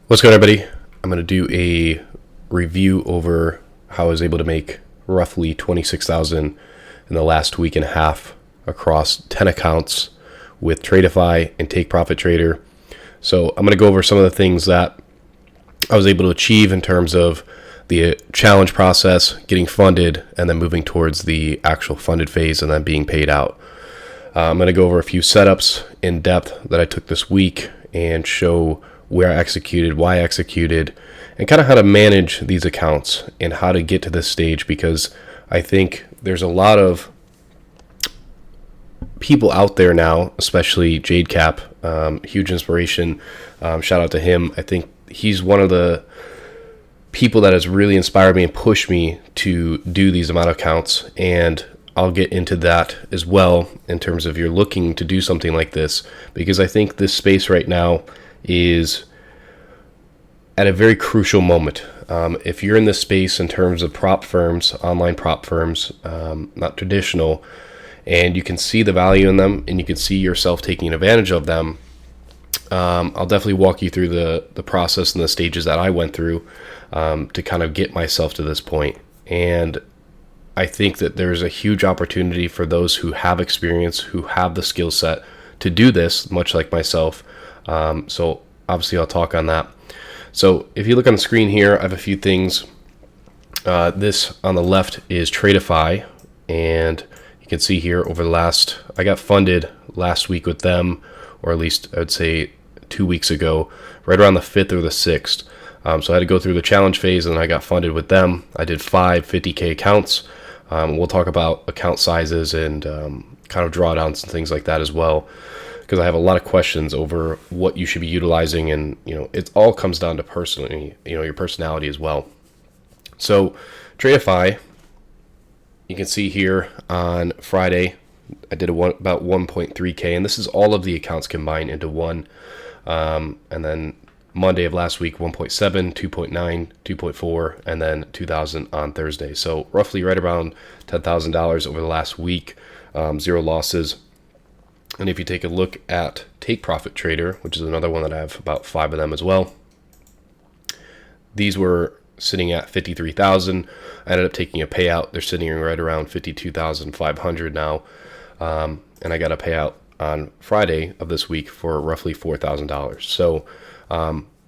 What's good, everybody? I'm going to do a review over how I was able to make roughly 26,000 in the last week and a half across 10 accounts with Tradeify and ICTtrader. So I'm going to go over some of the things that I was able to achieve in terms of the challenge process, getting funded, and then moving towards the actual funded phase and then being paid out. I'm going to go over a few setups in depth that I took this week and show where I executed, why I executed, and kind of how to manage these accounts and how to get to this stage, because I think there's a lot of people out there now, especially Jade Cap, huge inspiration. Shout out to him. I think he's one of the people that has really inspired me and pushed me to do these amount of accounts, and I'll get into that as well in terms of you're looking to do something like this, because I think this space right now is at a very crucial moment. If you're in this space in terms of prop firms, online prop firms, not traditional, and you can see the value in them and you can see yourself taking advantage of them, I'll definitely walk you through the process and the stages that I went through to kind of get myself to this point. And I think that there's a huge opportunity for those who have experience, who have the skill set to do this, much like myself. So obviously I'll talk on that. So if you look on the screen here, I have a few things. This on the left is Tradeify, and you can see here over I got funded last week with them, or at least I would say 2 weeks ago, right around the 5th or the 6th. So I had to go through the challenge phase, and then I got funded with them. I did 5 50K accounts. We'll talk about account sizes and kind of drawdowns and things like that as well, because I have a lot of questions over what you should be utilizing, and it all comes down to personally, your personality as well. So Tradeify, you can see here on Friday, I did about 1.3K, and this is all of the accounts combined into one. And then Monday of last week, 1.7, 2.9, 2.4, and then 2,000 on Thursday. So roughly right around $10,000 over the last week, 0 losses. And if you take a look at ICTtrader, which is another one that I have about 5 of them as well, these were sitting at 53,000. I ended up taking a payout. They're sitting right around 52,500 now. And I got a payout on Friday of this week for roughly $4,000. So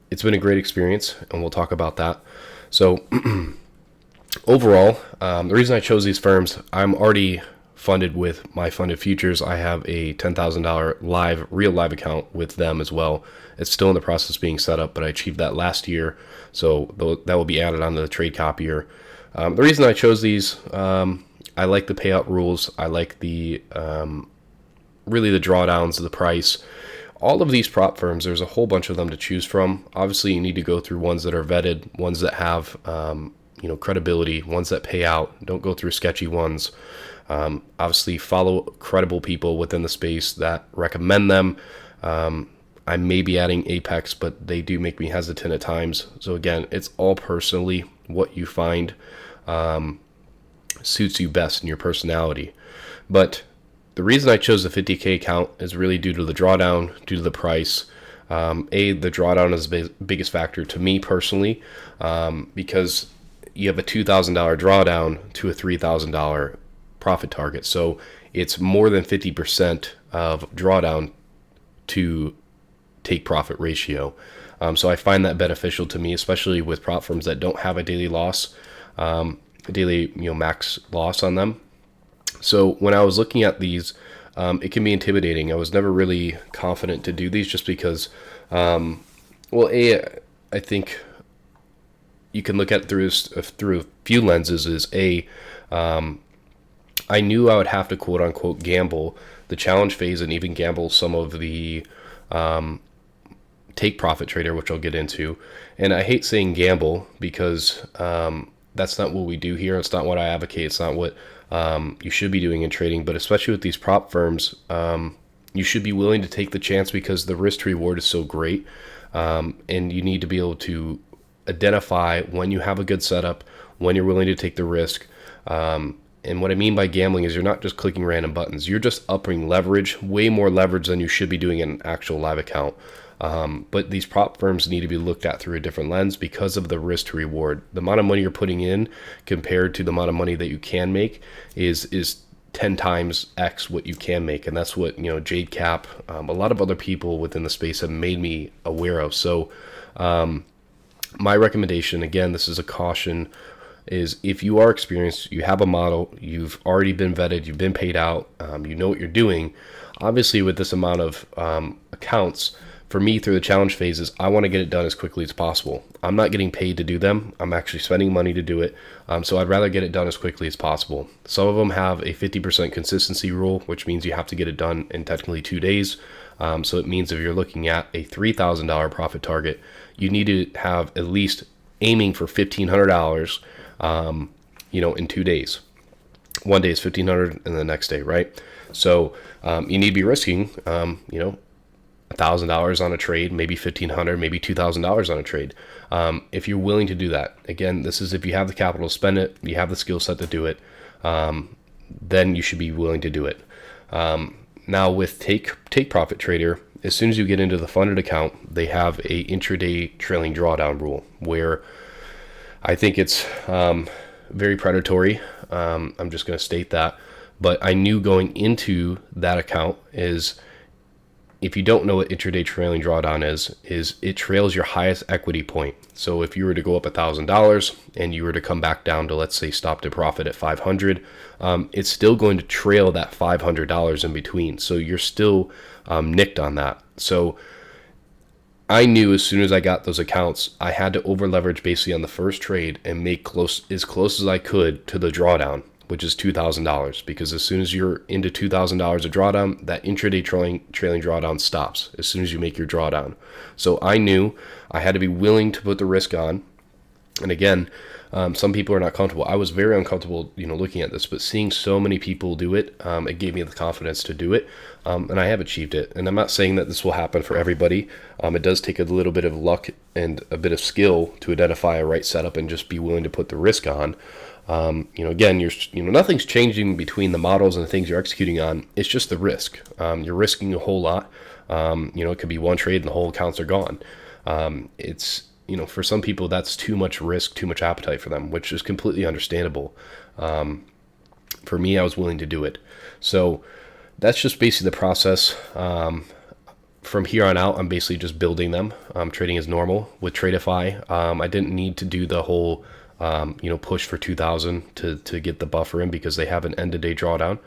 it's been a great experience, and we'll talk about that. So overall, the reason I chose these firms, I'm already funded with my funded futures. I have a $10,000 real live account with them as well. It's still in the process of being set up, but I achieved that last year, so that will be added onto the trade copier. The reason I chose these, I like the payout rules. I like the really the drawdowns of the price. All of these prop firms, there's a whole bunch of them to choose from. Obviously, you need to go through ones that are vetted, ones that have credibility, ones that pay out. Don't go through sketchy ones. Obviously, follow credible people within the space that recommend them. I may be adding Apex, but they do make me hesitant at times. So again, it's all personally what you find suits you best in your personality. But the reason I chose the 50K account is really due to the drawdown, due to the price. The drawdown is the biggest factor to me personally, because you have a $2,000 drawdown to a $3,000 profit target. So it's more than 50% of drawdown to take profit ratio. So I find that beneficial to me, especially with prop firms that don't have a daily loss, daily max loss on them. So when I was looking at these, it can be intimidating. I was never really confident to do these just because, I think you can look at it through a few lenses. I knew I would have to quote unquote gamble the challenge phase and even gamble some of the ICTtrader, which I'll get into. And I hate saying gamble because that's not what we do here. It's not what I advocate. It's not what you should be doing in trading. But especially with these prop firms, you should be willing to take the chance because the risk to reward is so great. And you need to be able to identify when you have a good setup, when you're willing to take the risk. And what I mean by gambling is you're not just clicking random buttons. You're just upping leverage, way more leverage than you should be doing in an actual live account. But these prop firms need to be looked at through a different lens because of the risk to reward. The amount of money you're putting in compared to the amount of money that you can make is 10 times X what you can make. And that's what, Jade Cap, a lot of other people within the space have made me aware of. So my recommendation, again, this is a caution, is if you are experienced, you have a model, you've already been vetted, you've been paid out, you know what you're doing. Obviously, with this amount of accounts, for me through the challenge phases, I want to get it done as quickly as possible. I'm not getting paid to do them. I'm actually spending money to do it. So I'd rather get it done as quickly as possible. Some of them have a 50% consistency rule, which means you have to get it done in technically 2 days. So it means if you're looking at a $3,000 profit target, you need to have at least aiming for $1,500, in 2 days. One day is $1,500 and the next day, right? So you need to be risking, $1,000 on a trade, maybe $1,500, maybe $2,000 on a trade. If you're willing to do that, again, this is if you have the capital to spend it, you have the skill set to do it, then you should be willing to do it. Now with Take Profit Trader, as soon as you get into the funded account, they have a intraday trailing drawdown rule where I think it's very predatory. I'm just going to state that. But I knew going into that account is, if you don't know what intraday trailing drawdown is it trails your highest equity point. So if you were to go up $1,000 and you were to come back down to, let's say, stop to profit at 500, it's still going to trail that $500 in between. So you're still nicked on that. So I knew as soon as I got those accounts, I had to over leverage basically on the first trade and make as close as I could to the drawdown, which is $2,000, because as soon as you're into $2,000 of drawdown, that intraday trailing drawdown stops as soon as you make your drawdown. So I knew I had to be willing to put the risk on. And again, some people are not comfortable. I was very uncomfortable, looking at this, but seeing so many people do it, it gave me the confidence to do it. And I have achieved it. And I'm not saying that this will happen for everybody. It does take a little bit of luck and a bit of skill to identify a right setup and just be willing to put the risk on. Again, nothing's changing between the models and the things you're executing on. It's just the risk. You're risking a whole lot. It could be one trade and the whole accounts are gone. It's, for some people, that's too much risk, too much appetite for them, which is completely understandable. For me, I was willing to do it. So that's just basically the process. From here on out, I'm basically just building them. Trading as normal with Tradeify. I didn't need to do the whole push for 2,000 to get the buffer in, because they have an end of day drawdown.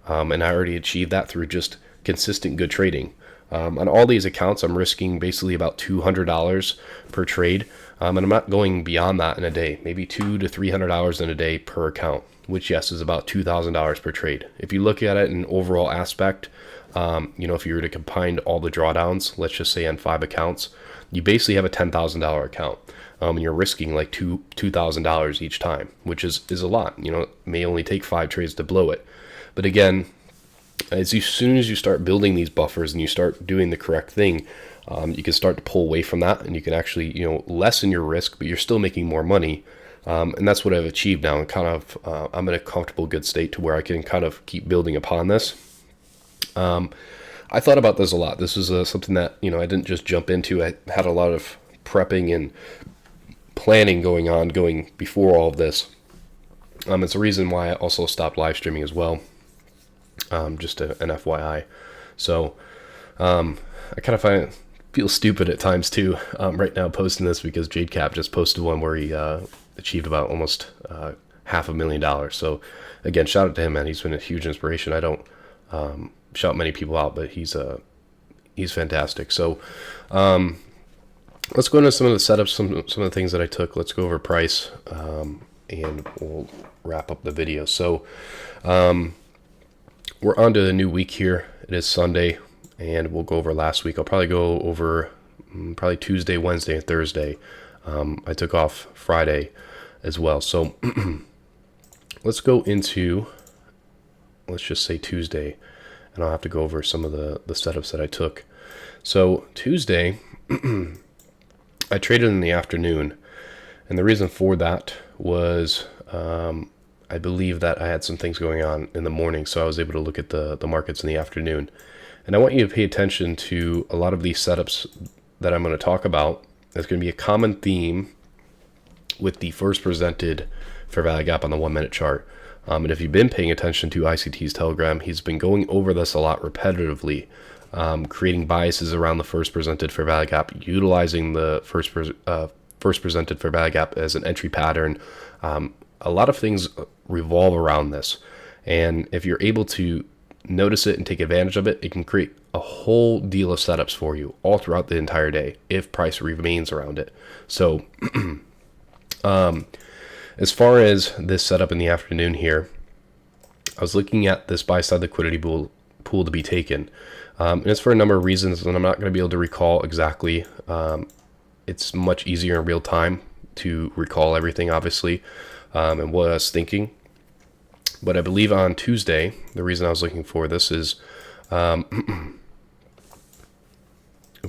And I already achieved that through just consistent good trading. On all these accounts, I'm risking basically about $200 per trade. And I'm not going beyond that in a day, maybe $200 to $300 in a day per account, which, yes, is about $2,000 per trade. If you look at it in overall aspect, if you were to combine all the drawdowns, let's just say on 5 accounts, you basically have a $10,000 account. And you're risking like $2,000 each time, which is a lot. It may only take 5 trades to blow it. But again, as soon as you start building these buffers and you start doing the correct thing, you can start to pull away from that, and you can actually, lessen your risk, but you're still making more money. And that's what I've achieved now. And kind of, I'm in a comfortable, good state to where I can kind of keep building upon this. I thought about this a lot. This is something that, I didn't just jump into. I had a lot of prepping and planning going before all of this. It's a reason why I also stopped live streaming as well. Just an FYI. So I kind of feel stupid at times too right now posting this, because Jade Cap just posted one where he achieved about almost $500,000. So again, shout out to him, man. He's been a huge inspiration. I don't shout many people out, but he's fantastic. So let's go into some of the setups, some of the things that I took. Let's go over price, and we'll wrap up the video. So we're on to the new week here. It is Sunday, and we'll go over last week. I'll probably go over probably Tuesday, Wednesday, and Thursday. I took off Friday as well. So let's go into, let's just say Tuesday, and I'll have to go over some of the setups that I took. So Tuesday, I traded in the afternoon, and the reason for that was I believe that I had some things going on in the morning, so I was able to look at the markets in the afternoon. And I want you to pay attention to a lot of these setups that I'm going to talk about is going to be a common theme with the first presented fair value gap on the 1 minute chart. And if you've been paying attention to ICT's Telegram, he's been going over this a lot repetitively, creating biases around the first presented fair value gap, utilizing the first presented fair value gap as an entry pattern. A lot of things revolve around this. And if you're able to notice it and take advantage of it, it can create a whole deal of setups for you all throughout the entire day if price remains around it. So as far as this setup in the afternoon here, I was looking at this buy side liquidity pool to be taken. And it's for a number of reasons, and I'm not going to be able to recall exactly. It's much easier in real time to recall everything, obviously, and what I was thinking. But I believe on Tuesday, the reason I was looking for this is, if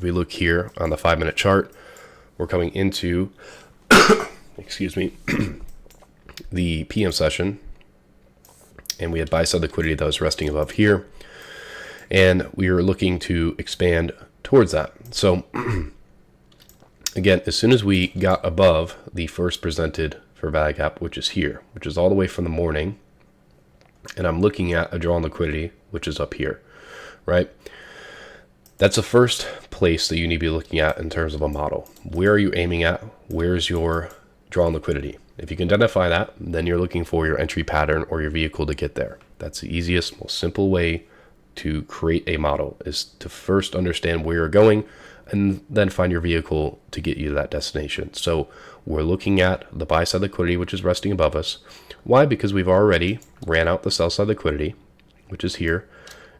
we look here on the 5 minute chart, we're coming into, excuse me, the PM session, and we had buy side liquidity that was resting above here, and we were looking to expand towards that. So again, as soon as we got above the first presented fair value gap, which is here, which is all the way from the morning, and I'm looking at a drawn liquidity, which is up here, right? That's the first place that you need to be looking at in terms of a model. Where are you aiming at? Where's your drawn liquidity? If you can identify that, then you're looking for your entry pattern or your vehicle to get there. That's the easiest, most simple way to create a model, is to first understand where you're going and then find your vehicle to get you to that destination. So we're looking at the buy side liquidity, which is resting above us. Why? Because we've already ran out the sell side liquidity, which is here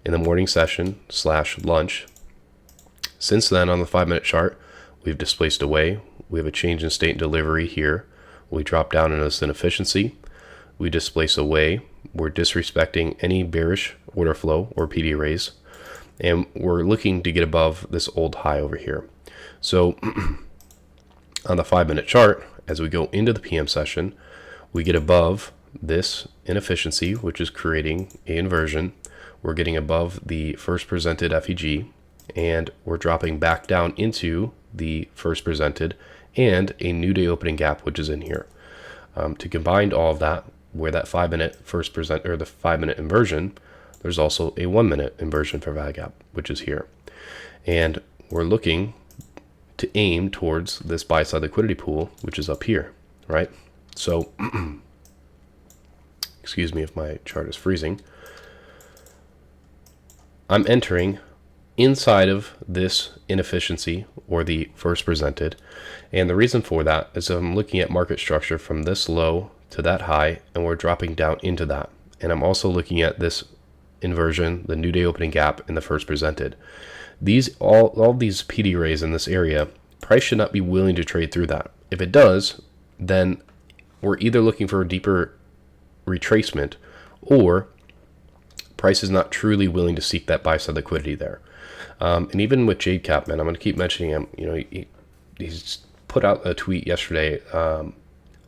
in the morning session / lunch. Since then, on the 5 minute chart, we've displaced away. We have a change in state and delivery here. We drop down into this inefficiency. We displace away. We're disrespecting any bearish order flow or PD raise. And we're looking to get above this old high over here. So on the 5 minute chart, as we go into the PM session, we get above this inefficiency, which is creating an inversion. We're getting above the first presented FEG, and we're dropping back down into the first presented and a new day opening gap, which is in here. To combine all of that, where that 5 minute first present, or the 5 minute inversion, there's also a 1 minute inversion for value gap, which is here. And we're looking to aim towards this buy side liquidity pool, which is up here, right? So, excuse me if my chart is freezing. I'm entering inside of this inefficiency, or the first presented. And the reason for that is I'm looking at market structure from this low to that high, and we're dropping down into that. And I'm also looking at this inversion, the new day opening gap, and the first presented. These all these PD rays in this area, price should not be willing to trade through that. If it does, then we're either looking for a deeper retracement, or price is not truly willing to seek that buy side liquidity there. And even with Jade Cap, man, I'm going to keep mentioning him. You know, he's put out a tweet yesterday.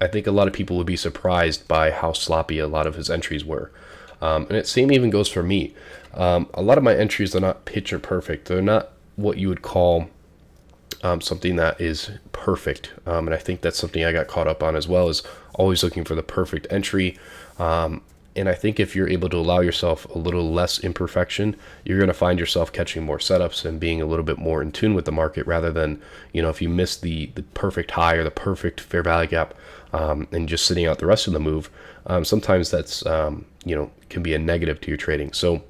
I think a lot of people would be surprised by how sloppy a lot of his entries were. And it same even goes for me. A lot of my entries are not picture perfect. They're not what you would call something that is perfect. And I think that's something I got caught up on as well, is always looking for the perfect entry. And I think if you're able to allow yourself a little less imperfection, you're going to find yourself catching more setups and being a little bit more in tune with the market, rather than, you know, if you miss the perfect high or the perfect fair value gap and just sitting out the rest of the move, sometimes that's, you know, can be a negative to your trading. So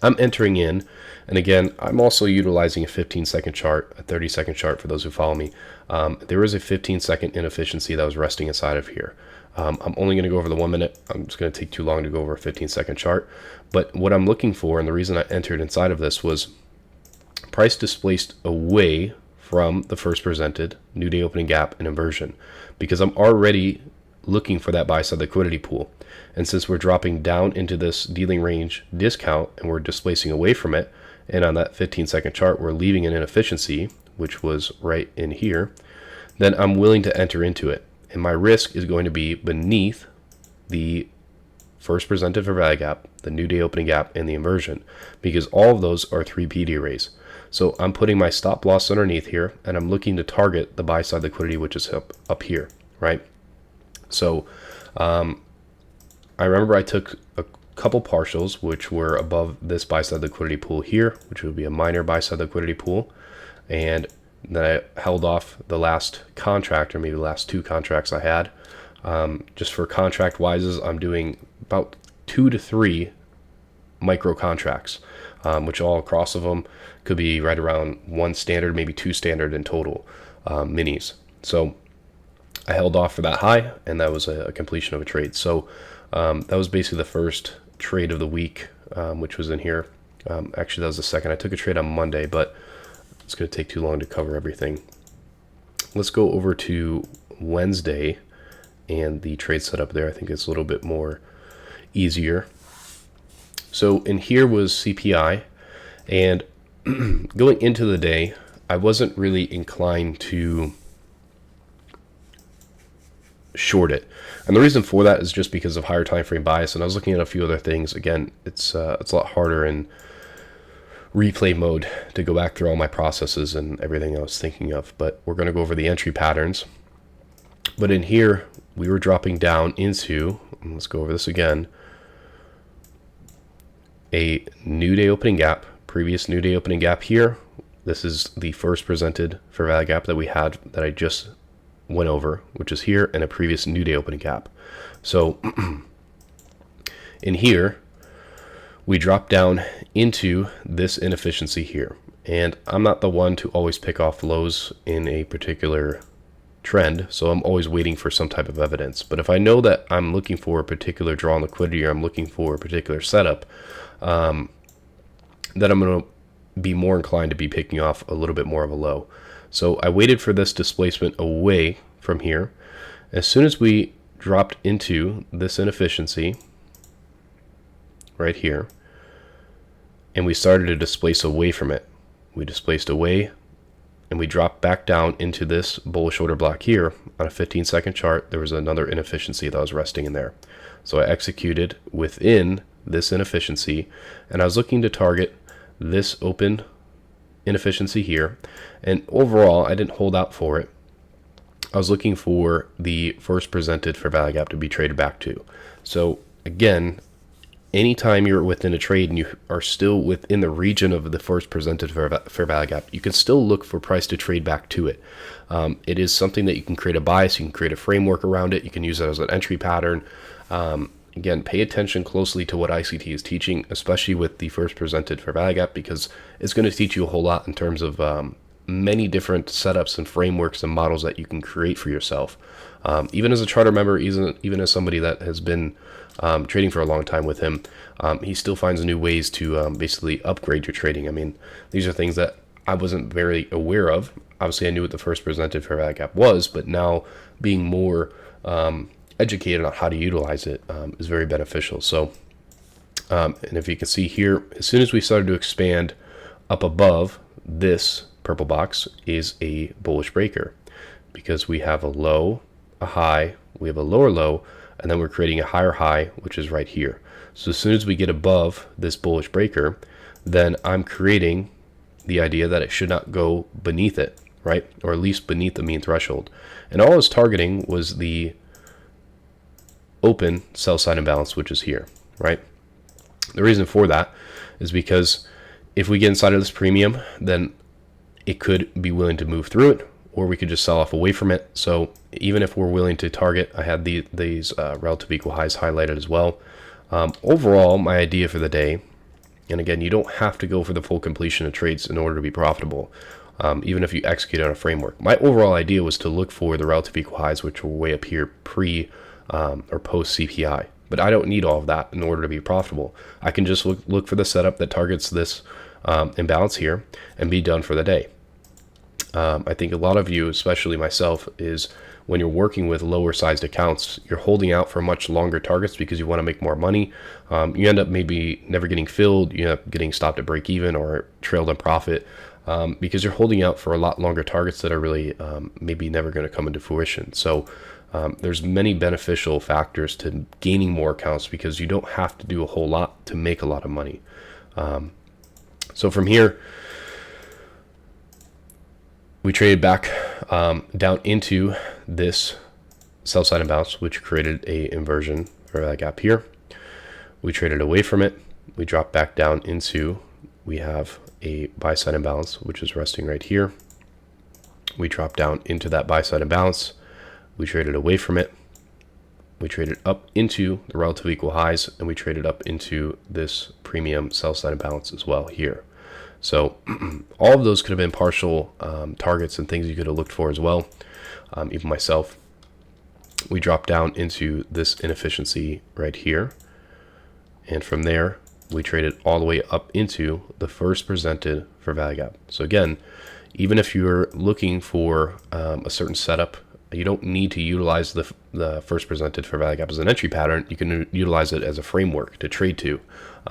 I'm entering in, and again, I'm also utilizing a 15-second chart, a 30-second chart for those who follow me. There is a 15-second inefficiency that was resting inside of here. I'm only going to go over the 1 minute. I'm just going to take too long to go over a 15-second chart. But what I'm looking for, and the reason I entered inside of this, was price displaced away from the first presented new day opening gap and inversion, because I'm already looking for that buy side liquidity pool. And since we're dropping down into this dealing range discount and we're displacing away from it, and on that 15-second chart we're leaving an inefficiency, which was right in here, then I'm willing to enter into it. And my risk is going to be beneath the first presented fair value gap, the new day opening gap, and the inversion, because all of those are 3 PD arrays. So I'm putting my stop loss underneath here, and I'm looking to target the buy side liquidity, which is up here, right? So I remember I took a couple partials, which were above this buy side liquidity pool here, which would be a minor buy side liquidity pool. And then I held off the last contract, or maybe the last two contracts I had. Just for contract wises, I'm doing about 2 to 3 micro contracts, which all across of them could be right around 1 standard, maybe 2 standard in total, minis. So I held off for that high, and that was a completion of a trade. So that was basically the first trade of the week, which was in here. Actually, that was the second. I took a trade on Monday, but it's going to take too long to cover everything. Let's go over to Wednesday and the trade setup there. I think it's a little bit more easier. So in here was CPI, and going into the day, I wasn't really inclined to short it, and the reason for that is just because of higher time frame bias. And I was looking at a few other things. Again, it's a lot harder in replay mode to go back through all my processes and everything I was thinking of, but we're going to go over the entry patterns. But in here, we were dropping down into, let's go over this again, a new day opening gap, previous new day opening gap here. This is the first presented fair value gap that we had that I just went over, which is here, and a previous new day opening gap. So in here, we drop down into this inefficiency here. And I'm not the one to always pick off lows in a particular trend, so I'm always waiting for some type of evidence. But if I know that I'm looking for a particular draw on liquidity, or I'm looking for a particular setup, then I'm going to be more inclined to be picking off a little bit more of a low. So I waited for this displacement away from here. As soon as we dropped into this inefficiency right here, and we started to displace away from it, we displaced away, and we dropped back down into this bullish order block here. On a 15-second chart, there was another inefficiency that was resting in there. So I executed within this inefficiency, and I was looking to target this open inefficiency here. And overall, I didn't hold out for it. I was looking for the first presented fair value gap to be traded back to. So again, anytime you're within a trade and you are still within the region of the first presented fair value gap, you can still look for price to trade back to it. It is something that you can create a bias, you can create a framework around it, you can use it as an entry pattern. Again, pay attention closely to what ICT is teaching, especially with the first presented fair value gap, because it's going to teach you a whole lot in terms of many different setups and frameworks and models that you can create for yourself. Even as a charter member, even as somebody that has been trading for a long time with him, he still finds new ways to basically upgrade your trading. I mean, these are things that I wasn't very aware of. Obviously, I knew what the first presented fair value gap was, but now being more educated on how to utilize it is very beneficial. So, and if you can see here, as soon as we started to expand up above, this purple box is a bullish breaker, because we have a low, a high, we have a lower low, and then we're creating a higher high, which is right here. So as soon as we get above this bullish breaker, then I'm creating the idea that it should not go beneath it, right? Or at least beneath the mean threshold. And all I was targeting was the open sell side imbalance, which is here, right? The reason for that is because if we get inside of this premium, then it could be willing to move through it, or we could just sell off away from it. So even if we're willing to target, I had these relative equal highs highlighted as well. Overall, my idea for the day, and again, you don't have to go for the full completion of trades in order to be profitable, even if you execute on a framework. My overall idea was to look for the relative equal highs, which were way up here pre or post CPI. But I don't need all of that in order to be profitable. I can just look for the setup that targets this imbalance here and be done for the day. I think a lot of you, especially myself, is when you're working with lower sized accounts, you're holding out for much longer targets because you want to make more money. You end up maybe never getting filled, you end up getting stopped at break even or trailed in profit because you're holding out for a lot longer targets that are really maybe never going to come into fruition. So there's many beneficial factors to gaining more accounts because you don't have to do a whole lot to make a lot of money. So from here, We traded back down into this sell side imbalance, which created a inversion for that gap here. We traded away from it. We dropped back down into, we have a buy side imbalance, which is resting right here. We dropped down into that buy side imbalance. We traded away from it. We traded up into the relative equal highs, and we traded up into this premium sell side imbalance as well here. So all of those could have been partial targets and things you could have looked for as well. Even myself, we dropped down into this inefficiency right here. And from there, we traded all the way up into the first presented for value gap. So again, even if you're looking for a certain setup, you don't need to utilize the first presented for value gap as an entry pattern. You can utilize it as a framework to trade to,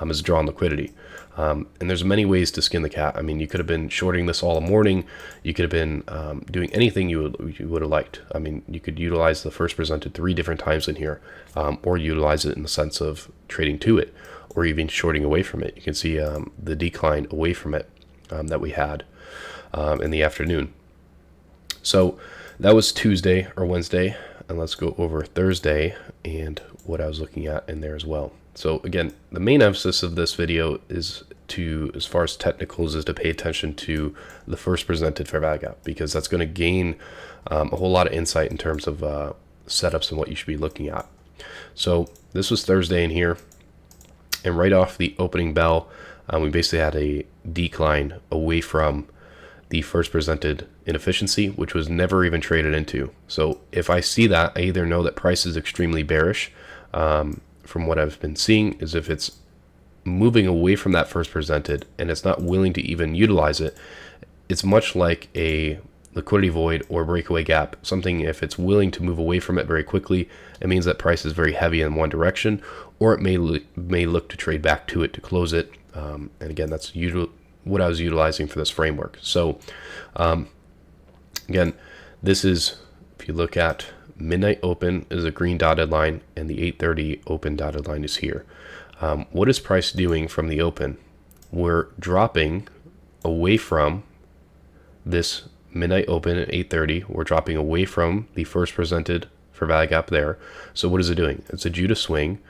as a draw on liquidity. And there's many ways to skin the cat. I mean, you could have been shorting this all morning. You could have been doing anything you would have liked. I mean, you could utilize the first presented 3 different times in here, or utilize it in the sense of trading to it, or even shorting away from it. You can see the decline away from it that we had in the afternoon. So that was Tuesday or Wednesday, and let's go over Thursday and what I was looking at in there as well. So again, the main emphasis of this video is to, as far as technicals, is to pay attention to the first presented fair value gap, because that's going to gain a whole lot of insight in terms of setups and what you should be looking at. So this was Thursday in here, and right off the opening bell, we basically had a decline away from the first presented inefficiency, which was never even traded into. So if I see that, I either know that price is extremely bearish, from what I've been seeing, is if it's moving away from that first presented and it's not willing to even utilize it, it's much like a liquidity void or breakaway gap. Something, if it's willing to move away from it very quickly, it means that price is very heavy in one direction, or it may look to trade back to it to close it. And again, that's what I was utilizing for this framework. So again, this is, if you look at midnight open, is a green dotted line, and the 8:30 open dotted line is here. What is price doing from the open? We're dropping away from this midnight open at 8:30. We're dropping away from the first presented for value gap there. So what is it doing? It's a Judah swing,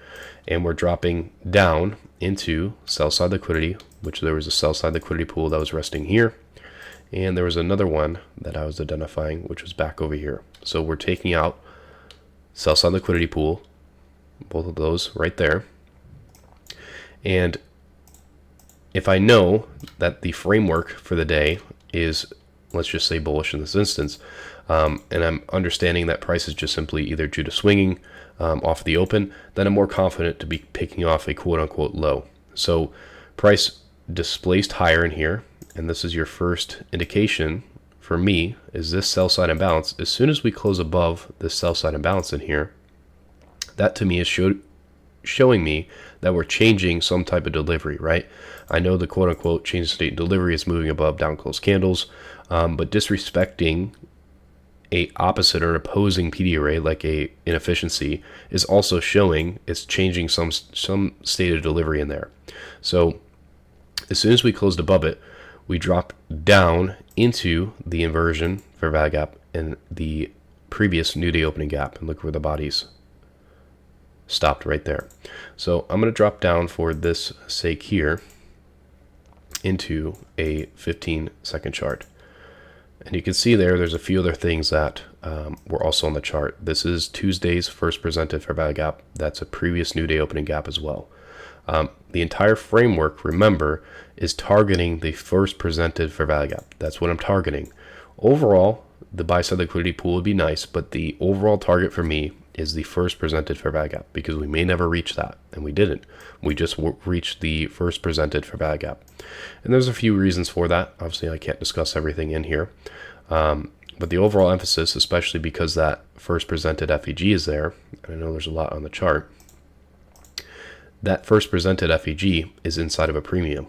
and we're dropping down into sell side liquidity, which there was a sell side liquidity pool that was resting here, and there was another one that I was identifying, which was back over here. So we're taking out sell side liquidity pool, both of those right there. And if I know that the framework for the day is, let's just say, bullish in this instance, and I'm understanding that price is just simply either Judah swinging off the open, then I'm more confident to be picking off a quote-unquote low. So price displaced higher in here, and this is your first indication for me, is this sell side imbalance. As soon as we close above this sell side imbalance in here, that to me is showing me that we're changing some type of delivery, right? I know the quote-unquote change state delivery is moving above down close candles, but disrespecting a opposite or opposing PD array like a inefficiency is also showing it's changing some state of delivery in there. So as soon as we closed above it, we drop down into the inversion for value gap and the previous new day opening gap, and look where the bodies stopped right there. So I'm going to drop down for this sake here into a 15-second chart. And you can see there's a few other things that were also on the chart. This is Tuesday's first presented fair value gap. That's a previous new day opening gap as well. The entire framework, remember, is targeting the first presented fair value gap. That's what I'm targeting. Overall, the buy side liquidity pool would be nice, but the overall target for me is the first presented fair value gap, because we may never reach that, and we didn't. We just reached the first presented fair value gap. And there's a few reasons for that. Obviously, I can't discuss everything in here. But the overall emphasis, especially because that first presented FEG is there, and I know there's a lot on the chart, that first presented FEG is inside of a premium,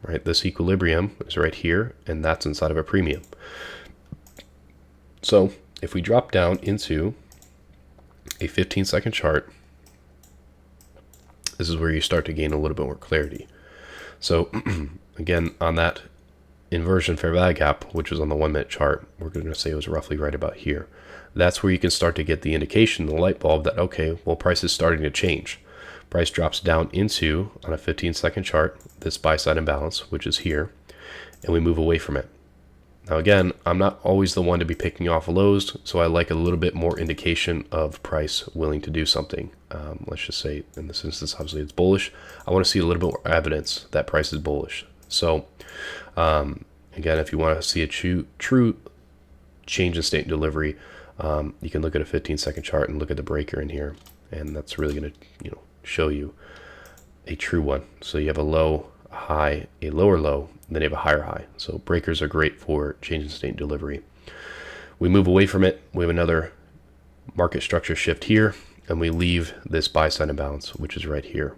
right? This equilibrium is right here, and that's inside of a premium. So if we drop down into a 15-second chart, this is where you start to gain a little bit more clarity. So again, on that inversion fair value gap, which was on the 1 minute chart, we're going to say it was roughly right about here. That's where you can start to get the indication, the light bulb that, okay, well, price is starting to change. Price drops down into, on a 15-second chart, this buy side imbalance, which is here, and we move away from it. Now again, I'm not always the one to be picking off lows, so I like a little bit more indication of price willing to do something. Let's just say in this instance, obviously it's bullish. I want to see a little bit more evidence that price is bullish. So again, if you want to see a true change in state and delivery, you can look at a 15-second chart and look at the breaker in here, and that's really going to show you a true one. So you have a low, a high, a lower low, and then you have a higher high. So breakers are great for change in state and delivery. We move away from it. We have another market structure shift here, and we leave this buy side imbalance, which is right here.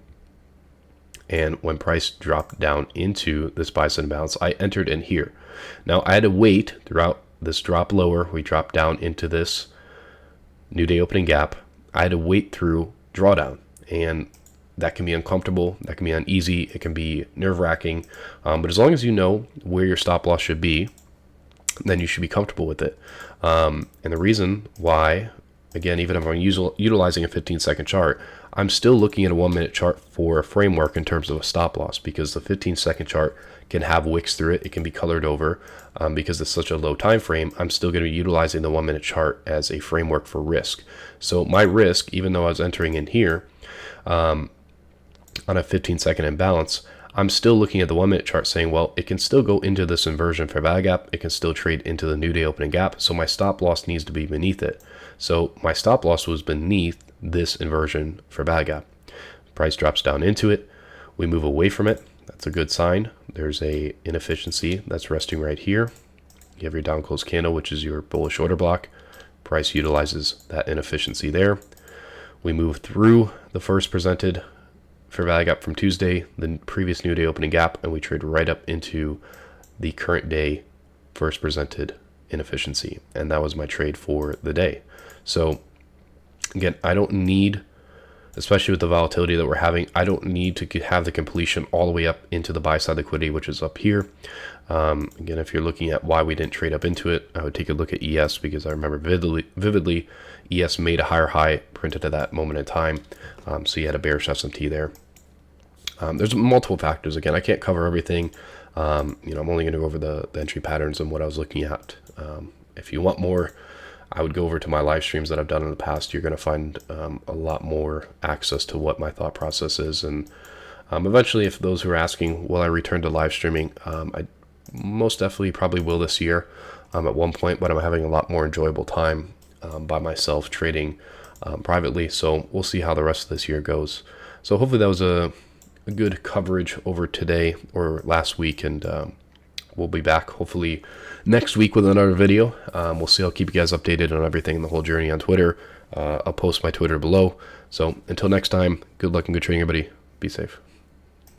And when price dropped down into this buy side imbalance, I entered in here. Now I had to wait throughout this drop lower. We dropped down into this new day opening gap. I had to wait through drawdown, and that can be uncomfortable, that can be uneasy, it can be nerve-wracking, but as long as you know where your stop loss should be, then you should be comfortable with it. And the reason why, again, even if I'm utilizing a 15-second chart, I'm still looking at a 1 minute chart for a framework in terms of a stop loss, because the 15-second chart can have wicks through it. It can be colored over because it's such a low time frame. I'm still going to be utilizing the 1 minute chart as a framework for risk. So my risk, even though I was entering in here on a 15-second imbalance, I'm still looking at the 1 minute chart saying, well, it can still go into this inversion fair value gap. It can still trade into the new day opening gap. So my stop loss needs to be beneath it. So my stop loss was beneath this inversion fair value gap. Price drops down into it. We move away from it. That's a good sign. There's a inefficiency that's resting right here. You have your down close candle, which is your bullish order block. Price utilizes that inefficiency there. We move through the first presented fair value gap from Tuesday, the previous new day opening gap, and we trade right up into the current day first presented inefficiency. And that was my trade for the day. So again, I don't need, especially with the volatility that we're having, I don't need to have the completion all the way up into the buy side liquidity, which is up here. Again, if you're looking at why we didn't trade up into it, I would take a look at ES, because I remember vividly ES made a higher high printed at that moment in time. So you had a bearish SMT there. There's multiple factors. Again, I can't cover everything. I'm only going to go over the entry patterns and what I was looking at. If you want more, I would go over to my live streams that I've done in the past. You're going to find a lot more access to what my thought process is. And eventually, if those who are asking, will I return to live streaming? I most definitely probably will this year at one point, but I'm having a lot more enjoyable time by myself trading privately. So we'll see how the rest of this year goes. So hopefully that was a good coverage over today or last week, and we'll be back hopefully next week with another video. We'll see. I'll keep you guys updated on everything in the whole journey on Twitter. I'll post my Twitter below. So until next time, good luck and good trading, everybody. Be safe.